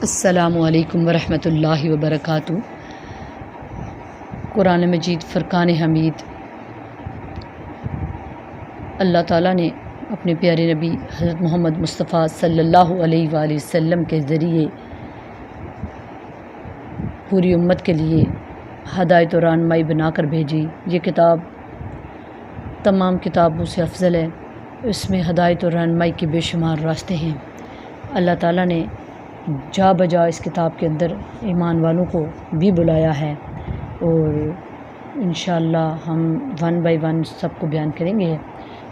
السلام علیکم ورحمۃ اللہ وبرکاتہ۔ قرآن مجید فرقان حمید اللہ تعالیٰ نے اپنے پیارے نبی حضرت محمد مصطفیٰ صلی اللہ علیہ وآلہ وسلم کے ذریعے پوری امت کے لیے ہدایت و رہنمائی بنا کر بھیجی۔ یہ کتاب تمام کتابوں سے افضل ہے، اس میں ہدایت و رہنمائی کے بے شمار راستے ہیں۔ اللہ تعالیٰ نے جا بجا اس کتاب کے اندر ایمان والوں کو بھی بلایا ہے، اور انشاءاللہ ہم ون بائی ون سب کو بیان کریں گے۔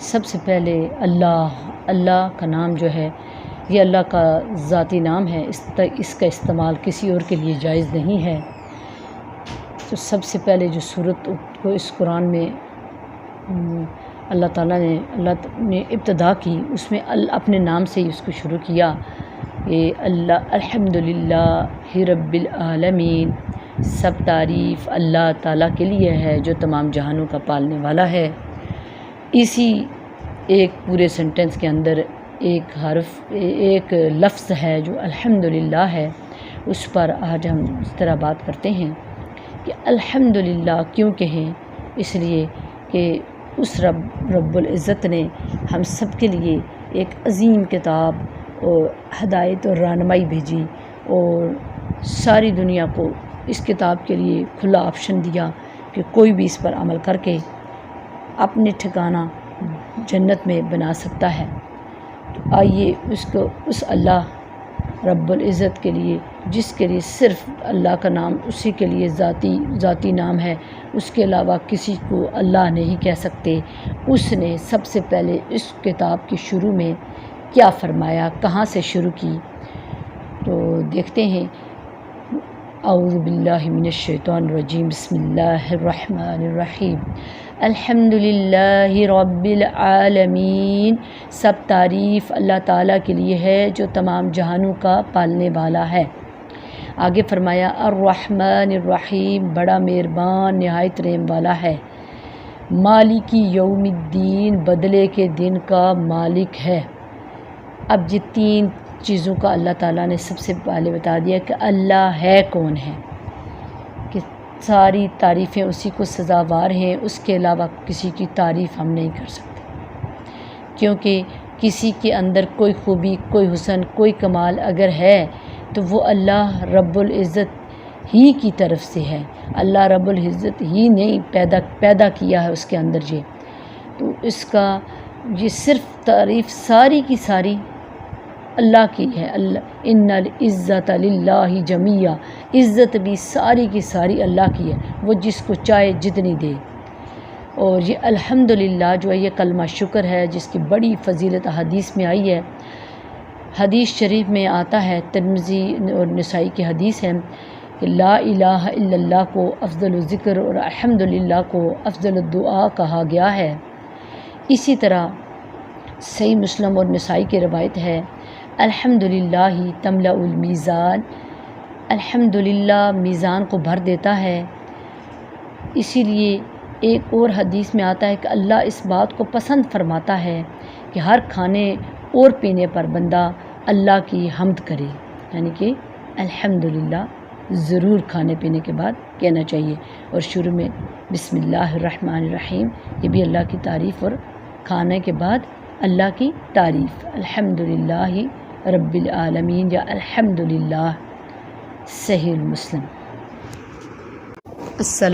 سب سے پہلے اللہ کا نام جو ہے یہ اللہ کا ذاتی نام ہے، اس کا استعمال کسی اور کے لیے جائز نہیں ہے۔ تو سب سے پہلے جو صورت کو اس قرآن میں اللہ تعالیٰ نے ابتدا کی، اس میں اپنے نام سے ہی اس کو شروع کیا۔ یہ اللہ الحمدللہ رب العالمین، سب تعریف اللہ تعالیٰ کے لیے ہے جو تمام جہانوں کا پالنے والا ہے۔ اسی ایک پورے سنٹنس کے اندر ایک لفظ ہے جو الحمدللہ ہے، اس پر آج ہم اس طرح بات کرتے ہیں کہ الحمدللہ کیوں کہیں؟ اس لیے کہ اس رب العزت نے ہم سب کے لیے ایک عظیم کتاب اور ہدایت اور رہنمائی بھیجی، اور ساری دنیا کو اس کتاب کے لیے کھلا آپشن دیا کہ کوئی بھی اس پر عمل کر کے اپنے ٹھکانہ جنت میں بنا سکتا ہے۔ تو آئیے اس اللہ رب العزت کے لیے، جس کے لیے صرف اللہ کا نام اسی کے لیے ذاتی نام ہے، اس کے علاوہ کسی کو اللہ نہیں کہہ سکتے، اس نے سب سے پہلے اس کتاب کے شروع میں کیا فرمایا، کہاں سے شروع کی؟ تو دیکھتے ہیں۔ اعوذ باللہ من الشیطان الرجیم، بسم اللہ الرحمن الرحیم، الحمدللہ رب العالمین، سب تعریف اللہ تعالیٰ کے لیے ہے جو تمام جہانوں کا پالنے والا ہے۔ آگے فرمایا الرحمن الرحیم، بڑا مہربان نہایت رحم والا ہے۔ مالک یوم الدین، بدلے کے دن کا مالک ہے۔ اب یہ تین چیزوں کا اللہ تعالیٰ نے سب سے پہلے بتا دیا کہ اللہ ہے کون ہے، کہ ساری تعریفیں اسی کو سزاوار ہیں، اس کے علاوہ کسی کی تعریف ہم نہیں کر سکتے، کیونکہ کسی کے اندر کوئی خوبی، کوئی حسن، کوئی کمال اگر ہے تو وہ اللہ رب العزت ہی کی طرف سے ہے۔ اللہ رب العزت ہی نے پیدا کیا ہے اس کے اندر یہ، تو اس کا یہ صرف تعریف ساری کی ساری اللہ کی ہے۔ ان العزت للہ جمیعا، عزت بھی ساری کی ساری اللہ کی ہے، وہ جس کو چاہے جتنی دے۔ اور یہ الحمدللہ جو ہے یہ کلمہ شکر ہے، جس کی بڑی فضیلت حدیث میں آئی ہے۔ حدیث شریف میں آتا ہے، ترمذی اور نسائی کی حدیث ہے کہ لا الہ الا اللہ کو افضل الذکر اور الحمدللہ کو افضل الدعا کہا گیا ہے۔ اسی طرح صحیح مسلم اور نسائی کی روایت ہے، الحمدللہ تملأ المیزان، الحمدللہ میزان کو بھر دیتا ہے۔ اسی لیے ایک اور حدیث میں آتا ہے کہ اللہ اس بات کو پسند فرماتا ہے کہ ہر کھانے اور پینے پر بندہ اللہ کی حمد کرے، یعنی کہ الحمدللہ ضرور کھانے پینے کے بعد کہنا چاہیے، اور شروع میں بسم اللہ الرحمن الرحیم، یہ بھی اللہ کی تعریف، اور کھانے کے بعد اللہ کی تعریف، الحمدللہ رب العالمین یا الحمدللہ۔ صحیح مسلم۔ السلام